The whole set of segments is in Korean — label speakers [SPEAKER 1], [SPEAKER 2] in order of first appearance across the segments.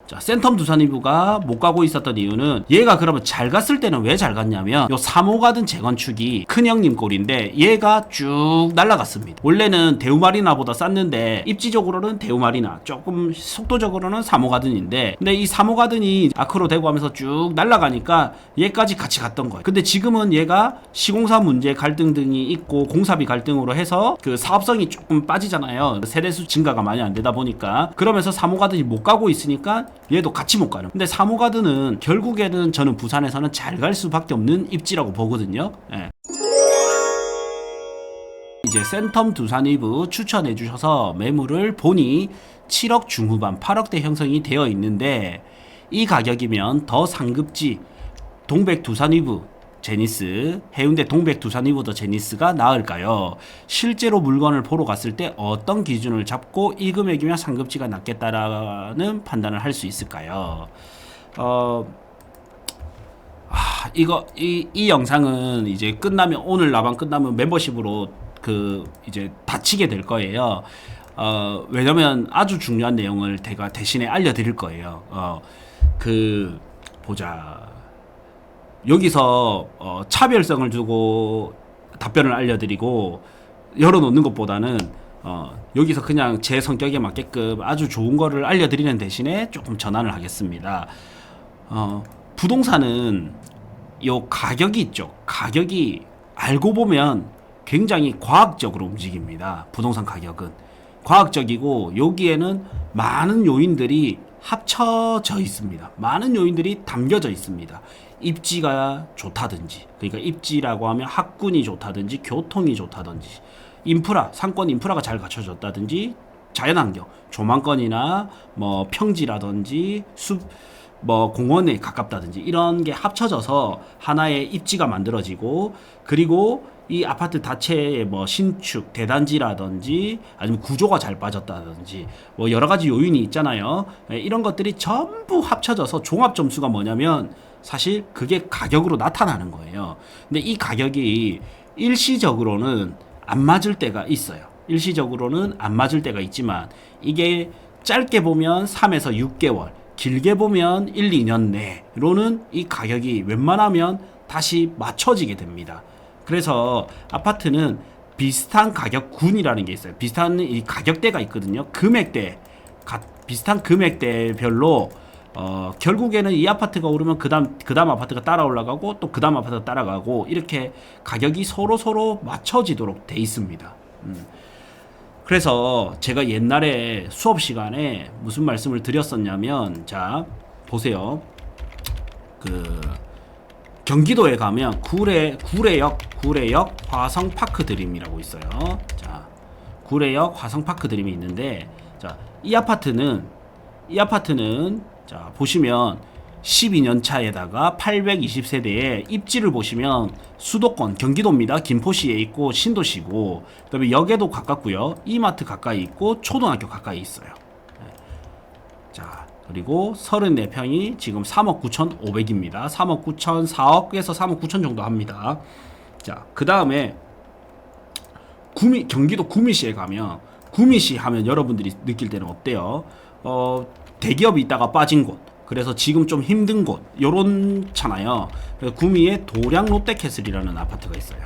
[SPEAKER 1] 자, 센텀 두산이브가 못 가고 있었던 이유는 얘가 그러면 잘 갔을 때는 왜 잘 갔냐면 요 3호 가든 재건축이 큰형님 꼴인데 얘가 쭉 날아갔습니다. 원래는 대우마리나보다 쌌는데 입지적으로는 대우마리나, 조금 속도적으로는 3호 가든인데 근데 이 3호 가든이 아크로 되고 하면서 쭉 날아가니까 얘까지 같이 갔던 거예요. 근데 지금은 얘가 시공사 문제 갈등 등이 있고 공사비 갈등으로 해서 그 사업성이 조금 빠지잖아요. 세대수 증가가 많이 안 되다 보니까 그러면서 3호 가든이 못 가고 있으니까 얘도 같이 못 가는. 근데 3호 가든은 결국에는 저는 부산에서는 잘 갈 수밖에 없는 입지라고 보거든요. 예. 이제 센텀 두산이브 추천해 주셔서 매물을 보니 7억 중후반 8억대 형성이 되어 있는데 이 가격이면 더 상급지 동백 두산이브 제니스, 해운대 동백 두산이브 더 제니스가 나을까요? 실제로 물건을 보러 갔을 때 어떤 기준을 잡고 이 금액이면 상급지가 낫겠다라는 판단을 할 수 있을까요? 이 영상은 이제 끝나면, 오늘 라방 끝나면 멤버십으로 이제 닫히게 될 거예요. 왜냐면 아주 중요한 내용을 제가 대신에 알려드릴 거예요. 보자. 여기서 차별성을 두고 답변을 알려드리고 열어놓는 것보다는 여기서 그냥 제 성격에 맞게끔 아주 좋은 거를 알려드리는 대신에 조금 전환을 하겠습니다. 부동산은 요 가격이 있죠. 가격이 알고 보면 굉장히 과학적으로 움직입니다. 부동산 가격은 과학적이고 여기에는 많은 요인들이 합쳐져 있습니다. 많은 요인들이 담겨져 있습니다. 입지가 좋다든지, 그러니까 입지라고 하면 학군이 좋다든지 교통이 좋다든지 인프라, 상권 인프라가 잘 갖춰졌다든지 자연환경, 조망권이나 뭐 평지라든지 숲, 뭐 공원에 가깝다든지 이런 게 합쳐져서 하나의 입지가 만들어지고, 그리고 이 아파트 자체의 뭐 신축, 대단지라든지 아니면 구조가 잘 빠졌다든지 뭐 여러 가지 요인이 있잖아요. 이런 것들이 전부 합쳐져서 종합 점수가 뭐냐면 사실 그게 가격으로 나타나는 거예요. 근데 이 가격이 일시적으로는 안 맞을 때가 있어요. 일시적으로는 안 맞을 때가 있지만 이게 짧게 보면 3에서 6개월, 길게 보면 1, 2년 내로는 이 가격이 웬만하면 다시 맞춰지게 됩니다. 그래서 아파트는 비슷한 가격군이라는 게 있어요. 비슷한 이 가격대가 있거든요. 금액대, 비슷한 금액대별로 결국에는 이 아파트가 오르면 그 다음 아파트가 따라 올라가고 또 그 다음 아파트가 따라가고 이렇게 가격이 서로 맞춰지도록 돼 있습니다. 그래서 제가 옛날에 수업 시간에 무슨 말씀을 드렸었냐면, 자 보세요. 경기도에 가면 구례역 화성파크 드림이라고 있어요. 자, 구례역 화성파크 드림이 있는데, 자, 이 아파트는 자, 보시면 12년 차에다가 820세대에 입지를 보시면 수도권 경기도입니다. 김포시에 있고 신도시고, 그다음에 역에도 가깝고요. 이마트 가까이 있고 초등학교 가까이 있어요. 자, 그리고 34평이 지금 3억 9,500입니다. 3억 9천, 4억에서 3억 9천 정도 합니다. 자, 그 다음에 경기도 구미시에 가면, 구미시 하면 여러분들이 느낄 때는 어때요? 대기업이 있다가 빠진 곳, 그래서 지금 좀 힘든 곳, 요런잖아요. 구미에 도량 롯데캐슬이라는 아파트가 있어요.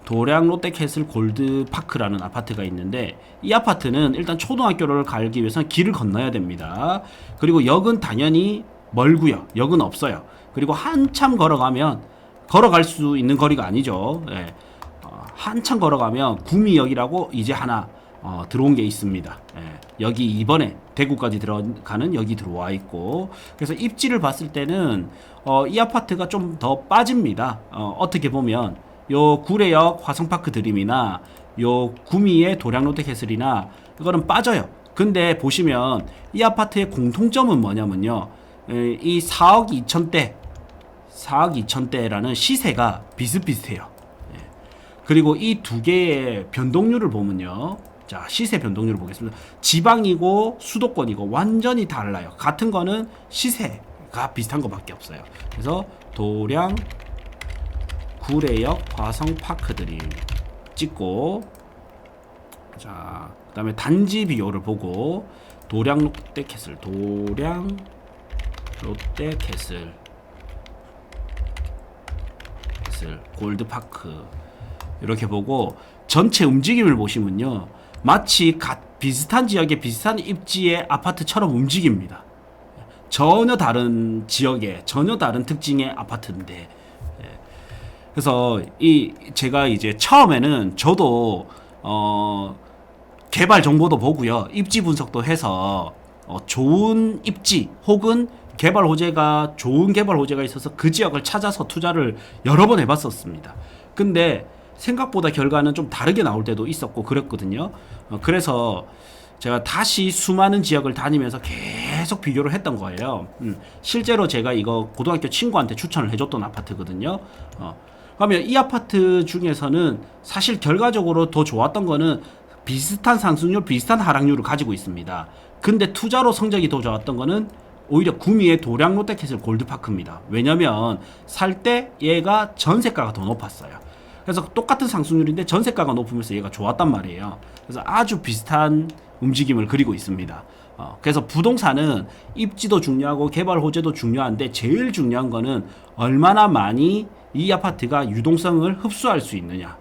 [SPEAKER 1] 도량 롯데캐슬 골드파크라는 아파트가 있는데, 이 아파트는 일단 초등학교를 가기 위해서는 길을 건너야 됩니다. 그리고 역은 당연히 멀고요. 역은 없어요. 그리고 한참 걸어갈 수 있는 거리가 아니죠. 예. 한참 걸어가면 구미역이라고 이제 하나 들어온 게 있습니다. 예. 여기 이번에 대구까지 들어가는 역이 들어와 있고, 그래서 입지를 봤을 때는 이 아파트가 좀 더 빠집니다. 어떻게 보면 요 구례역 화성파크 드림이나 요 구미의 도량 롯데캐슬이나 이거는 빠져요. 근데 보시면 이 아파트의 공통점은 뭐냐면요, 이 4억 2천대라는 시세가 비슷비슷해요. 예. 그리고 이 두 개의 변동률을 보면요, 자, 시세 변동률을 보겠습니다. 지방이고 수도권이고 완전히 달라요. 같은 거는 시세가 비슷한 것밖에 없어요. 그래서 도량 구례역 화성파크 드림 찍고, 자, 그다음에 단지 비율을 보고 도량 롯데캐슬, 도량 롯데캐슬, 골드파크 이렇게 보고 전체 움직임을 보시면요, 마치 비슷한 지역에 비슷한 입지의 아파트처럼 움직입니다. 전혀 다른 지역에 전혀 다른 특징의 아파트인데, 그래서 제가 이제 처음에는 저도 개발 정보도 보고요, 입지 분석도 해서 좋은 입지 혹은 개발 호재가 좋은 개발 호재가 있어서 그 지역을 찾아서 투자를 여러 번 해봤었습니다. 근데 생각보다 결과는 좀 다르게 나올 때도 있었고 그랬거든요. 그래서 제가 다시 수많은 지역을 다니면서 계속 비교를 했던 거예요. 실제로 제가 이거 고등학교 친구한테 추천을 해줬던 아파트거든요. 그러면 이 아파트 중에서는 사실 결과적으로 더 좋았던 거는 비슷한 상승률, 비슷한 하락률을 가지고 있습니다. 근데 투자로 성적이 더 좋았던 거는 오히려 구미의 도량 롯데캐슬 골드파크입니다. 왜냐면 살 때 얘가 전세가가 더 높았어요. 그래서 똑같은 상승률인데 전세가가 높으면서 얘가 좋았단 말이에요. 그래서 아주 비슷한 움직임을 그리고 있습니다. 그래서 부동산은 입지도 중요하고 개발 호재도 중요한데 제일 중요한 거는 얼마나 많이 이 아파트가 유동성을 흡수할 수 있느냐,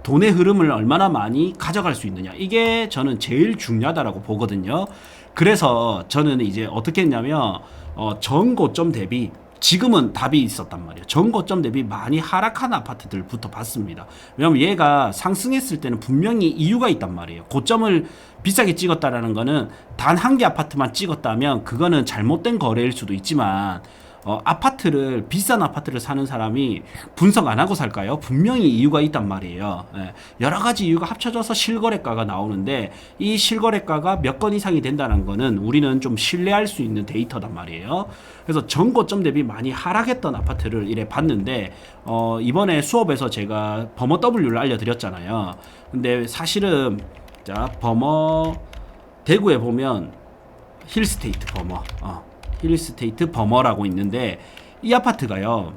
[SPEAKER 1] 돈의 흐름을 얼마나 많이 가져갈 수 있느냐, 이게 저는 제일 중요하다라고 보거든요. 그래서 저는 이제 어떻게 했냐면 전 고점 대비, 지금은 답이 있었단 말이에요. 전 고점 대비 많이 하락한 아파트들부터 봤습니다. 왜냐면 얘가 상승했을 때는 분명히 이유가 있단 말이에요. 고점을 비싸게 찍었다라는 거는 단 한 개 아파트만 찍었다면 그거는 잘못된 거래일 수도 있지만, 비싼 아파트를 사는 사람이 분석 안 하고 살까요? 분명히 이유가 있단 말이에요. 여러 가지 이유가 합쳐져서 실거래가가 나오는데, 이 실거래가가 몇 건 이상이 된다는 거는 우리는 좀 신뢰할 수 있는 데이터단 말이에요. 그래서 전고점 대비 많이 하락했던 아파트를 이래 봤는데, 이번에 수업에서 제가 버머 W를 알려드렸잖아요. 근데 사실은, 자, 버머, 대구에 보면 힐스테이트 버머, 힐스테이트 버머라고 있는데, 이 아파트가요,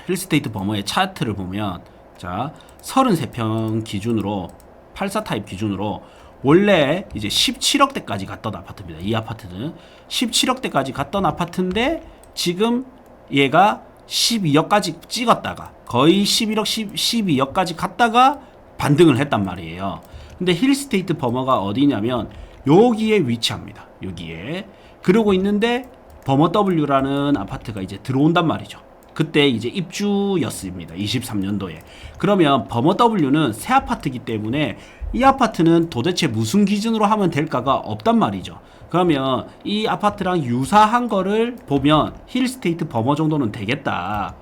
[SPEAKER 1] 힐스테이트 버머의 차트를 보면, 자, 33평 기준으로 84 타입 기준으로 원래 이제 17억대까지 갔던 아파트입니다. 이 아파트는 17억대까지 갔던 아파트인데 지금 얘가 12억까지 찍었다가 거의 11억, 12억까지 갔다가 반등을 했단 말이에요. 근데 힐스테이트 버머가 어디냐면 여기에 위치합니다. 여기에. 그러고 있는데 버머 W라는 아파트가 이제 들어온단 말이죠. 그때 이제 입주였습니다. 23년도에. 그러면 버머 W는 새 아파트이기 때문에 이 아파트는 도대체 무슨 기준으로 하면 될까가 없단 말이죠. 그러면 이 아파트랑 유사한 거를 보면 힐스테이트 버머 정도는 되겠다.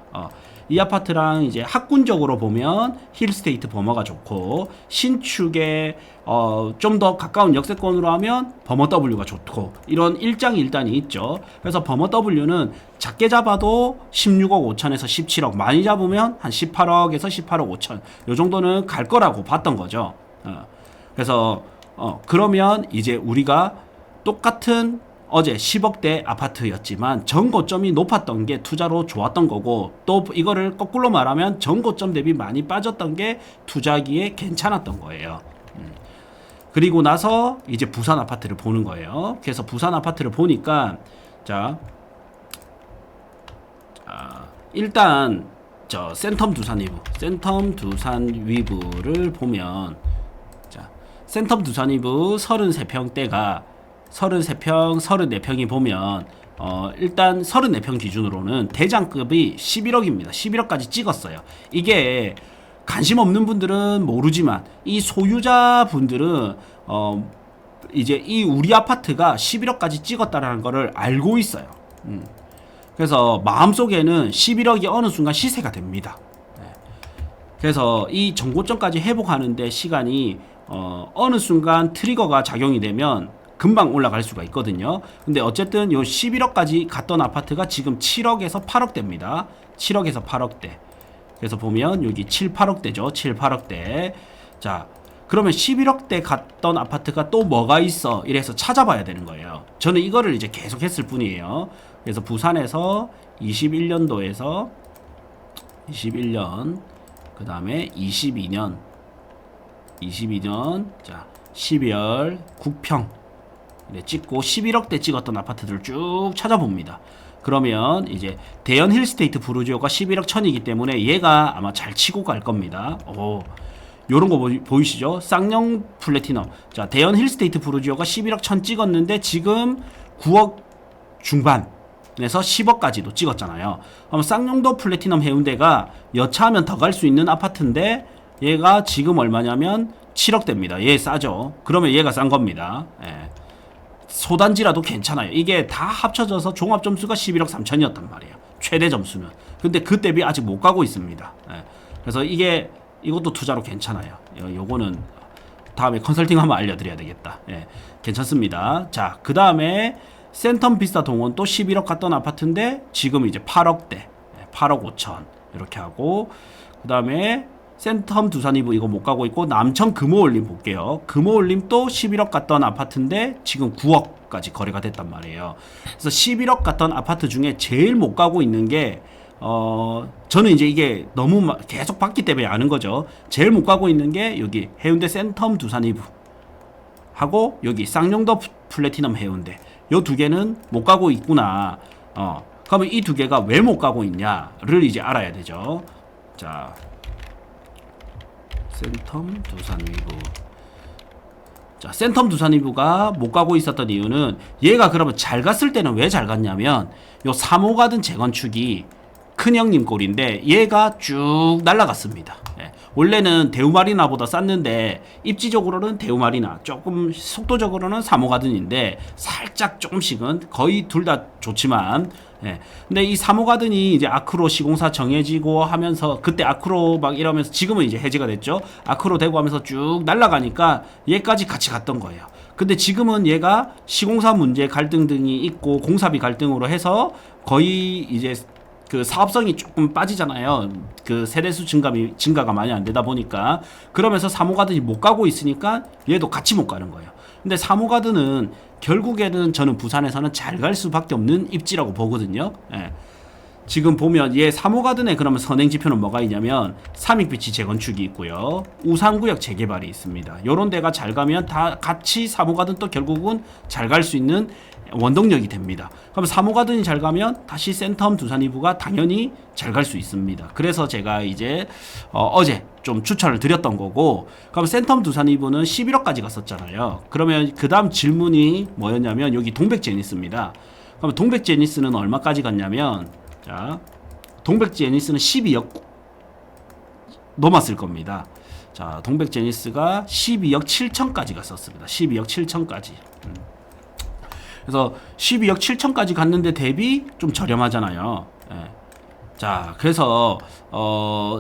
[SPEAKER 1] 이 아파트랑 이제 학군적으로 보면 힐스테이트 버머가 좋고, 신축에 좀 더 가까운 역세권으로 하면 버머 W가 좋고, 이런 일장일단이 있죠. 그래서 버머 W는 작게 잡아도 16억 5천에서 17억, 많이 잡으면 한 18억에서 18억 5천 요 정도는 갈 거라고 봤던 거죠. 그래서 그러면 이제 우리가 똑같은 어제 10억대 아파트였지만 전고점이 높았던 게 투자로 좋았던 거고, 또 이거를 거꾸로 말하면 전고점 대비 많이 빠졌던 게 투자기에 괜찮았던 거예요. 그리고 나서 이제 부산 아파트를 보는 거예요. 그래서 부산 아파트를 보니까, 자 일단 저 센텀 두산 위브를 보면, 자, 센텀 두산 위브 33평대가 33평, 34평이 보면 일단 34평 기준으로는 대장급이 11억입니다. 11억까지 찍었어요. 이게 관심 없는 분들은 모르지만 이 소유자분들은 이제 이 우리 아파트가 11억까지 찍었다라는 거를 알고 있어요. 그래서 마음속에는 11억이 어느 순간 시세가 됩니다. 그래서 이 정고점까지 회복하는데 시간이 어느 순간 트리거가 작용이 되면 금방 올라갈 수가 있거든요. 근데 어쨌든 요 11억까지 갔던 아파트가 지금 7억에서 8억대입니다. 7억에서 8억대. 그래서 보면 여기 7, 8억대죠. 7, 8억대. 자, 그러면 11억대 갔던 아파트가 또 뭐가 있어? 이래서 찾아봐야 되는 거예요. 저는 이거를 이제 계속 했을 뿐이에요. 그래서 부산에서 21년도에서 21년, 그 다음에 22년, 자, 12월 9평 찍고 11억대 찍었던 아파트들을 쭉 찾아봅니다. 그러면 이제 대연 힐스테이트 부르지오가 11억 1000이기 때문에 얘가 아마 잘 치고 갈 겁니다. 요런 거 보이시죠? 쌍용 플래티넘. 자, 대연 힐스테이트 부르지오가 11억 1000 찍었는데 지금 9억 중반에서 10억까지도 찍었잖아요. 그럼 쌍용도 플래티넘 해운대가 여차하면 더 갈 수 있는 아파트인데 얘가 지금 얼마냐면 7억대입니다. 얘 싸죠. 그러면 얘가 싼 겁니다. 예. 소단지라도 괜찮아요. 이게 다 합쳐져서 종합 점수가 11억 3천이었단 말이에요. 최대 점수는. 근데 그 대비 아직 못 가고 있습니다. 예. 그래서 이것도 투자로 괜찮아요. 요거는 다음에 컨설팅 한번 알려드려야 되겠다. 예. 괜찮습니다. 자, 그 다음에 센텀 비스타 동원 또 11억 갔던 아파트인데 지금 이제 8억대, 8억 5천 이렇게 하고, 그 다음에 센텀 두산이브 이거 못 가고 있고, 남천 금호올림 볼게요. 금호올림 또 11억 갔던 아파트인데 지금 9억까지 거래가 됐단 말이에요. 그래서 11억 갔던 아파트 중에 제일 못 가고 있는 게 저는 이제 이게 너무 계속 받기 때문에 아는 거죠. 제일 못 가고 있는 게 여기 해운대 센텀 두산이브 하고 여기 쌍용도 플래티넘 해운대, 요 두 개는 못 가고 있구나. 그러면 이 두 개가 왜 못 가고 있냐를 이제 알아야 되죠. 자, 센텀 두산이브. 자, 센텀 두산이브가 못 가고 있었던 이유는, 얘가 그러면 잘 갔을 때는 왜 잘 갔냐면 요 3호 가든 재건축이 큰형님 꼴인데 얘가 쭉 날아갔습니다. 예. 원래는 대우마리나보다 쌌는데 입지적으로는 대우마리나, 조금 속도적으로는 3호 가든인데 살짝 조금씩은, 거의 둘 다 좋지만, 예. 근데 이 3호 가든이 이제 아크로 시공사 정해지고 하면서, 그때 아크로 막 이러면서, 지금은 이제 해지가 됐죠. 아크로 되고 하면서 쭉 날아가니까 얘까지 같이 갔던 거예요. 근데 지금은 얘가 시공사 문제 갈등 등이 있고 공사비 갈등으로 해서 거의 이제 그 사업성이 조금 빠지잖아요. 그 세대수 증가가 많이 안 되다 보니까. 그러면서 3호 가든이 못 가고 있으니까 얘도 같이 못 가는 거예요. 근데 3호 가든은 결국에는 저는 부산에서는 잘 갈 수밖에 없는 입지라고 보거든요. 예. 지금 보면 얘 3호 가든에 그러면 선행 지표는 뭐가 있냐면 삼익비치 재건축이 있고요. 우산구역 재개발이 있습니다. 요런 데가 잘 가면 다 같이 3호 가든 또 결국은 잘 갈 수 있는 원동력이 됩니다. 그럼 3호 가든이 잘 가면 다시 센텀 두산이브가 당연히 잘 갈 수 있습니다. 그래서 제가 이제 어제 좀 추천을 드렸던 거고, 그럼 센텀 두산이브는 11억까지 갔었잖아요. 그러면 그 다음 질문이 뭐였냐면 여기 동백제니스입니다. 그럼 동백제니스는 얼마까지 갔냐면, 자, 동백제니스는 12억 넘었을 겁니다. 자, 동백제니스가 12억 7천까지 갔었습니다. 12억 7천까지. 그래서 12억 7천까지 갔는데 대비 좀 저렴하잖아요. 예. 자, 그래서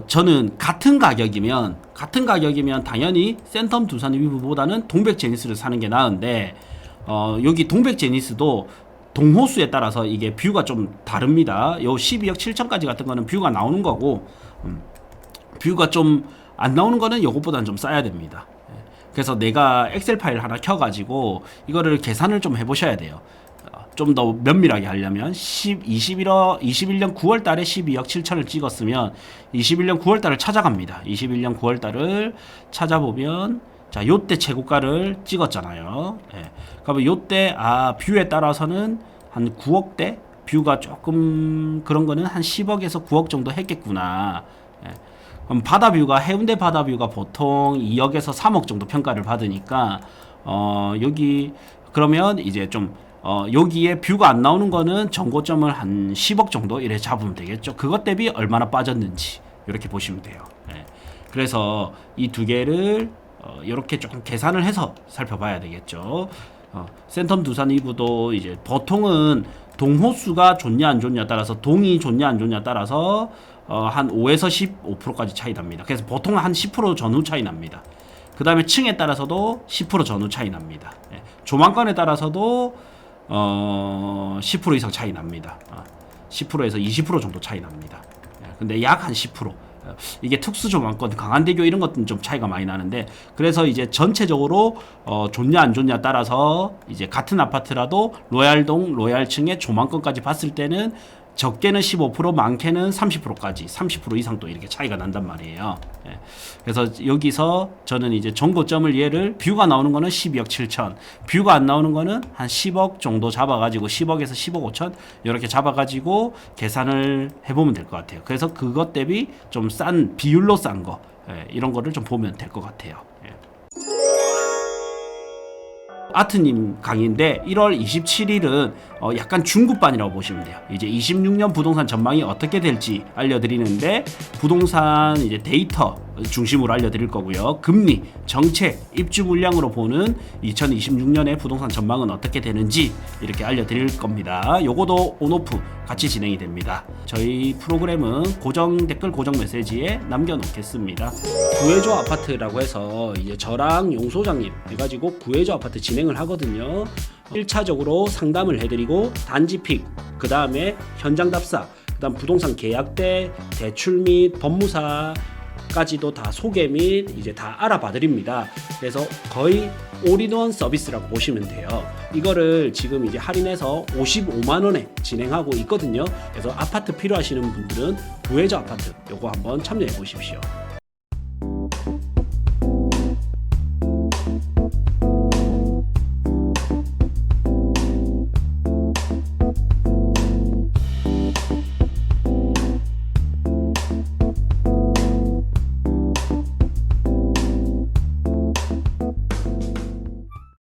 [SPEAKER 1] 저는 같은 가격이면 당연히 센텀 두산이브보다는 동백제니스를 사는 게 나은데, 여기 동백제니스도 동호수에 따라서 이게 뷰가 좀 다릅니다. 요 12억 7천까지 같은 거는 뷰가 나오는 거고, 뷰가 좀 안 나오는 거는 요것보다는 좀 싸야 됩니다. 그래서 내가 엑셀 파일 하나 켜가지고 이거를 계산을 좀 해보셔야 돼요. 좀 더 면밀하게 하려면 21년 9월 달에 12억 7천을 찍었으면 21년 9월 달을 찾아갑니다. 21년 9월 달을 찾아보면, 자, 요때 최고가를 찍었잖아요. 예. 그러면 요때 뷰에 따라서는 한 9억대, 뷰가 조금 그런 거는 한 10억에서 9억 정도 했겠구나. 예. 그럼 바다뷰가, 해운대 바다뷰가 보통 2억에서 3억 정도 평가를 받으니까 여기 그러면 이제 좀 여기에 뷰가 안 나오는 거는 정고점을 한 10억 정도 이래 잡으면 되겠죠. 그것 대비 얼마나 빠졌는지 이렇게 보시면 돼요. 예. 그래서 이 두 개를 이렇게 조금 계산을 해서 살펴봐야 되겠죠. 센텀 두산이브도 이제 보통은 동호수가 좋냐 안 좋냐 따라서, 동이 좋냐 안 좋냐 따라서 한 5에서 15%까지 차이 납니다. 그래서 보통 한 10% 전후 차이 납니다. 그 다음에 층에 따라서도 10% 전후 차이 납니다. 예. 조망권에 따라서도 10% 이상 차이 납니다. 10%에서 20% 정도 차이 납니다. 예. 근데 약 한 10%. 이게 특수 조망권, 강한대교 이런 것들은 좀 차이가 많이 나는데, 그래서 이제 전체적으로 좋냐 안 좋냐 따라서 이제 같은 아파트라도 로얄동, 로얄층의 조망권까지 봤을 때는 적게는 15%, 많게는 30%까지 30% 이상 또 이렇게 차이가 난단 말이에요. 예. 그래서 여기서 저는 이제 정고점을 얘를 뷰가 나오는 거는 12억 7천, 뷰가 안 나오는 거는 한 10억 정도 잡아가지고 10억에서 10억 5천 이렇게 잡아가지고 계산을 해보면 될 것 같아요. 그래서 그것 대비 좀 싼 비율로 싼 거, 예, 이런 거를 좀 보면 될 것 같아요. 예. 아트님 강의인데 1월 27일은 약간 중급반이라고 보시면 돼요. 이제 26년 부동산 전망이 어떻게 될지 알려드리는데 부동산 이제 데이터 중심으로 알려드릴 거고요. 금리, 정책, 입주 물량으로 보는 2026년의 부동산 전망은 어떻게 되는지 이렇게 알려드릴 겁니다. 요거도 온오프 같이 진행이 됩니다. 저희 프로그램은 고정 댓글, 고정 메시지에 남겨놓겠습니다. 구해줘 아파트라고 해서 이제 저랑 용 소장님 해가지고 구해줘 아파트 진행을 하거든요. 1차적으로 상담을 해드리고 단지 픽, 그 다음에 현장 답사, 그 다음 부동산 계약대, 대출 및 법무사까지도 다 소개 및 이제 다 알아봐 드립니다. 그래서 거의 올인원 서비스라고 보시면 돼요. 이거를 지금 이제 할인해서 55만원에 진행하고 있거든요. 그래서 아파트 필요하시는 분들은 구해줘 아파트 요거 한번 참여해 보십시오.